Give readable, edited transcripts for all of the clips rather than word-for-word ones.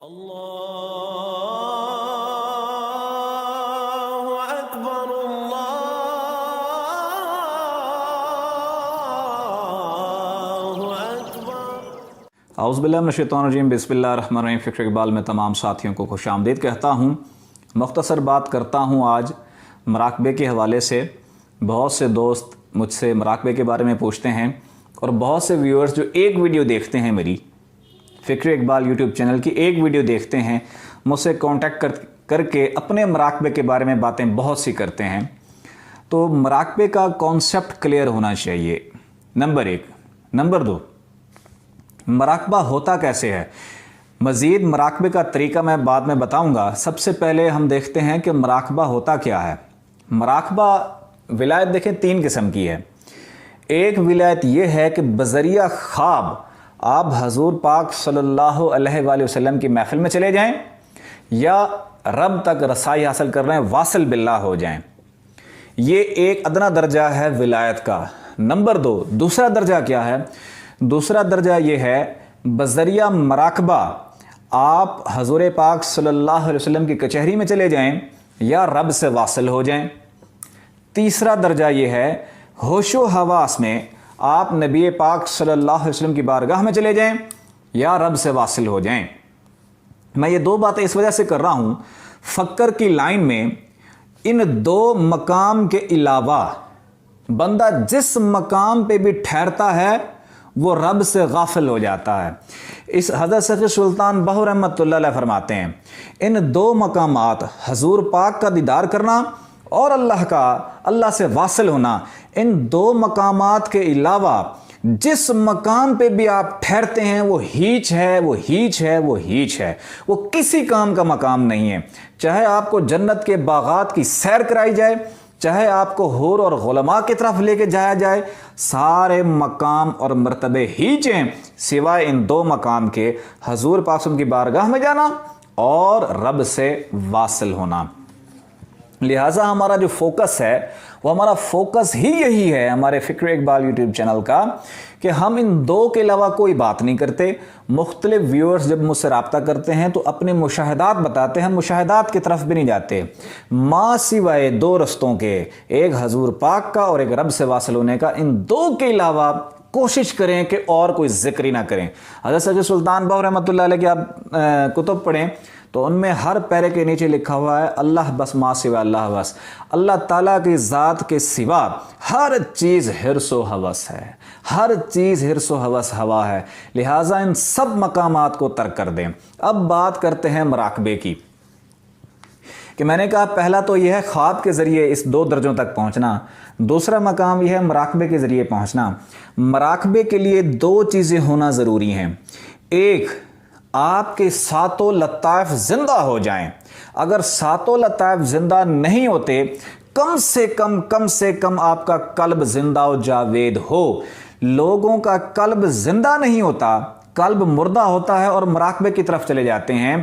اللہ اکبر اللہ اکبر۔ اعوذ باللہ من الشیطان الرجیم، بسم اللہ الرحمن الرحیم۔ فکر اقبال میں تمام ساتھیوں کو خوش آمدید کہتا ہوں۔ مختصر بات کرتا ہوں آج مراقبے کے حوالے سے۔ بہت سے دوست مجھ سے مراقبے کے بارے میں پوچھتے ہیں، اور بہت سے ویورز جو ایک ویڈیو دیکھتے ہیں میری فکر اقبال یوٹیوب چینل کی ایک ویڈیو دیکھتے ہیں، مجھ سے کانٹیکٹ کر کے اپنے مراقبے کے بارے میں باتیں بہت سی کرتے ہیں۔ تو مراقبے کا کانسیپٹ کلیئر ہونا چاہیے، نمبر 1۔ نمبر 2، مراقبہ ہوتا کیسے ہے؟ مزید مراقبے کا طریقہ میں بعد میں بتاؤں گا۔ سب سے پہلے ہم دیکھتے ہیں کہ مراقبہ ہوتا کیا ہے۔ مراقبہ ولایت دیکھیں 3 قسم کی ہے۔ ایک ولایت یہ ہے کہ بذریعہ خواب آپ حضور پاک صلی اللہ علیہ وآلہ وسلم کی محفل میں چلے جائیں، یا رب تک رسائی حاصل کر رہے ہیں، واصل باللہ ہو جائیں۔ یہ ایک ادنا درجہ ہے ولایت کا۔ نمبر 2، دوسرا درجہ کیا ہے؟ دوسرا درجہ یہ ہے بذریعہ مراقبہ آپ حضور پاک صلی اللہ علیہ وسلم کی کچہری میں چلے جائیں یا رب سے واصل ہو جائیں۔ تیسرا درجہ یہ ہے ہوش و حواس میں آپ نبی پاک صلی اللہ علیہ وسلم کی بارگاہ میں چلے جائیں یا رب سے واصل ہو جائیں۔ میں یہ 2 باتیں اس وجہ سے کر رہا ہوں، فکر کی لائن میں ان 2 مقام کے علاوہ بندہ جس مقام پہ بھی ٹھہرتا ہے وہ رب سے غافل ہو جاتا ہے۔ اس حضرت سخی سلطان بہو رحمۃ اللہ علیہ فرماتے ہیں، ان 2 مقامات حضور پاک کا دیدار کرنا اور اللہ سے واصل ہونا، ان 2 مقامات کے علاوہ جس مقام پہ بھی آپ ٹھہرتے ہیں وہ ہیچ ہے، وہ ہیچ ہے، وہ ہیچ ہے، وہ کسی کام کا مقام نہیں ہے۔ چاہے آپ کو جنت کے باغات کی سیر کرائی جائے، چاہے آپ کو حور اور غلماء کی طرف لے کے جایا جائے، سارے مقام اور مرتبے ہیچ ہیں سوائے ان 2 مقام کے، حضور پاک صلی اللہ علیہ وسلم کی بارگاہ میں جانا اور رب سے واصل ہونا۔ لہٰذا ہمارا جو فوکس ہے وہ ہمارا فوکس ہی یہی ہے ہمارے فکر اقبال یوٹیوب چینل کا، کہ ہم ان 2 کے علاوہ کوئی بات نہیں کرتے۔ مختلف ویورز جب مجھ سے رابطہ کرتے ہیں تو اپنے مشاہدات بتاتے ہیں، ہم مشاہدات کی طرف بھی نہیں جاتے، ماں سوائے 2 رستوں کے، ایک حضور پاک کا اور ایک رب سے واصل ہونے کا، ان 2 کے علاوہ کوشش کریں کہ اور کوئی ذکر ہی نہ کریں۔ حضرت سید سلطان بہو رحمۃ اللہ علیہ کی آپ کتب پڑھیں تو ان میں ہر پیرے کے نیچے لکھا ہوا ہے اللہ بس، ما سوا اللہ بس، اللہ تعالیٰ کی ذات کے سوا ہر چیز حرص و ہوس ہے، ہر چیز حرص و ہوس ہوا ہے، لہٰذا ان سب مقامات کو ترک کر دیں۔ اب بات کرتے ہیں مراقبے کی، کہ میں نے کہا پہلا تو یہ ہے خواب کے ذریعے اس 2 درجوں تک پہنچنا، دوسرا مقام یہ ہے مراقبے کے ذریعے پہنچنا۔ مراقبے کے لیے 2 چیزیں ہونا ضروری ہیں۔ ایک، آپ کے 7 لطائف زندہ ہو جائیں۔ اگر 7 لطائف زندہ نہیں ہوتے، کم سے کم آپ کا قلب زندہ و جاوید ہو۔ لوگوں کا قلب زندہ نہیں ہوتا، قلب مردہ ہوتا ہے اور مراقبے کی طرف چلے جاتے ہیں۔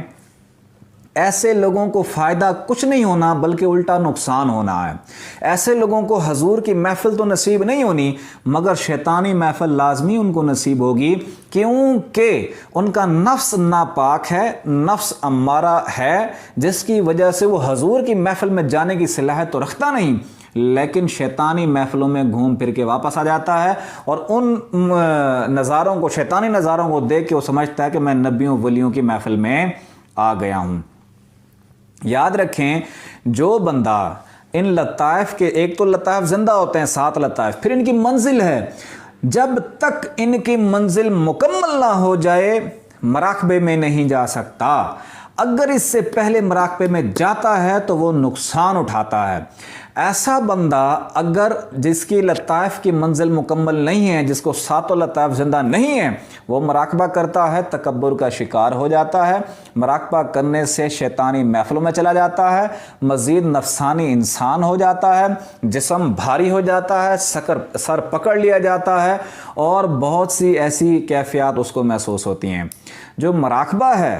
ایسے لوگوں کو فائدہ کچھ نہیں ہونا بلکہ الٹا نقصان ہونا ہے۔ ایسے لوگوں کو حضور کی محفل تو نصیب نہیں ہونی، مگر شیطانی محفل لازمی ان کو نصیب ہوگی، کیونکہ ان کا نفس ناپاک ہے، نفس امارہ ہے، جس کی وجہ سے وہ حضور کی محفل میں جانے کی صلاحیت تو رکھتا نہیں، لیکن شیطانی محفلوں میں گھوم پھر کے واپس آ جاتا ہے، اور ان نظاروں کو، شیطانی نظاروں کو دیکھ کے وہ سمجھتا ہے کہ میں نبیوں ولیوں کی محفل میں آ گیا ہوں۔ یاد رکھیں، جو بندہ ان لطائف کے، ایک تو لطائف زندہ ہوتے ہیں 7 لطائف، پھر ان کی منزل ہے، جب تک ان کی منزل مکمل نہ ہو جائے مراقبے میں نہیں جا سکتا۔ اگر اس سے پہلے مراقبے میں جاتا ہے تو وہ نقصان اٹھاتا ہے۔ ایسا بندہ اگر جس کی لطائف کی منزل مکمل نہیں ہے، جس کو 7 لطائف زندہ نہیں ہیں، وہ مراقبہ کرتا ہے، تکبر کا شکار ہو جاتا ہے، مراقبہ کرنے سے شیطانی محفلوں میں چلا جاتا ہے، مزید نفسانی انسان ہو جاتا ہے، جسم بھاری ہو جاتا ہے، سر پکڑ لیا جاتا ہے، اور بہت سی ایسی کیفیات اس کو محسوس ہوتی ہیں۔ جو مراقبہ ہے